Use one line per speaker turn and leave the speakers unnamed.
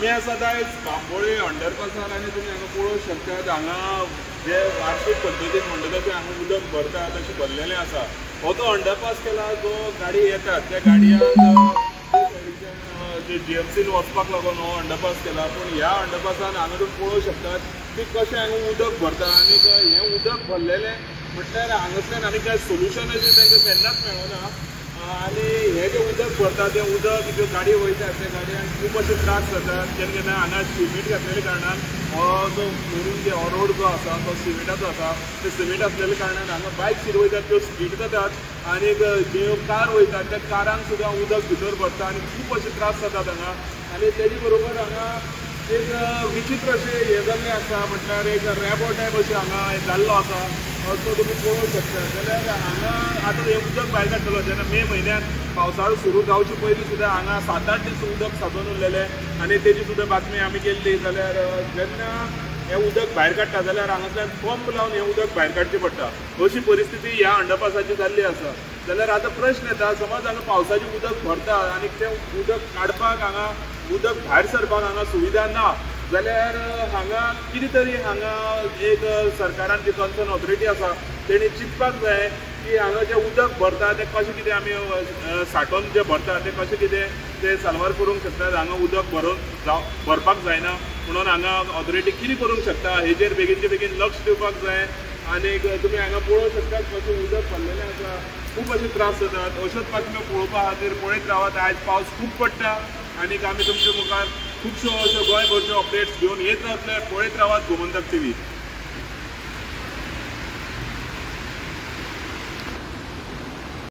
आमी आसात आयज बांबोळे अंडरपासार आनी तुमी हांगा पळोवंक शकतात हांगा जे वार्षिक पद्दतीन म्हणटा तशें हांगा उदक भरता तशें भरलेलें आसा। हो तो अंडरपास केला जो गाडी येतात त्या गाडयांक जे GMCन वचपाक लागून हो अंडरपास केला। पूण ह्या अंडरपासान हांगा तुमी पळोवंक शकतात की कशें हांगा उदक भरता आनी हें उदक भरलेलें म्हटल्यार हांगासल्यान आनी कांय सोल्युशन अशें तांकां केन्नाच मेळना। आनी हे जे उदक भरता तें उदक ज्यो गाडी वयतात त्या गाडयांक खूब अशे त्रास जातात। केन्ना केन्ना हांगा सिमीट घातलेल्या कारणान हो जो मेरून जे हो रोड जो आसा तो सिमीटाचो आसा ते सिमीट आसलेल्या कारणान हांगा बायक्स जी वयतात त्यो स्कीड जातात आनी ज्यो कार वयतात त्या कारांक सुद्दां उदक भितर भरता आनी खूब अशे त्रास जातात हांगा। आनी तेजे बरोबर हांगा एक विचित्र अशें हें जाल्लें आसा म्हटल्यार एक रॅबो टायप अशें हांगा जाल्लो आसा असो तुमी पळोवंक शकता। जाल्यार हांगा आतां हें उदक भायर काडटलो जेन्ना मे म्हयन्यान पावसाळो सुरू जावचे पयलीं सुद्दां हांगा 7-8 दीस उदक सांचून उरलेलें आनी तेजी सुद्दां बातमी आमी केल्ली। जाल्यार जेन्ना हें उदक भायर काडटा जाल्यार हांगासल्यान पंप लावन हें उदक भायर काडचें पडटा अशी परिस्थिती ह्या अंडरपासाची जाल्ली आसा। जाल्यार आतां प्रश्न येता समज हांगा पावसाचें उदक भरता आनी तें उदक काडपाक हांगा उदक भायर सरपाक हांगा सुविधा ना जाल्यार हांगा कितें तरी हांगा एक सरकारान जी कन्सर्न ऑथॉरिटी आसा तेणी चिंतपाक जाय की हांगा जें उदक भरता तें कशें कितें आमी सांठोवन जें भरता तें कशें कितें तें साल्वार करूंक शकतात। हांगा उदक भरपाक जायना म्हणून हांगा ऑथॉरिटी कितें करूंक शकता हेजेर बेगीनचे बेगीन लक्ष दिवपाक जाय। आनी तुमी हांगा पळोवंक शकतात कशें उदक भरलेलें आसा खूब अशे त्रास जातात। अश्योच बातम्यो पळोवपा खातीर पळयत रावात। आयज पावस खूब पडटा आनीक आमी तुमचे मुखार खुबश्यो अश्यो गोंयभरच्यो अपडेट्स घेवन येत रावतले। पळयत रावात गोमंतक TV।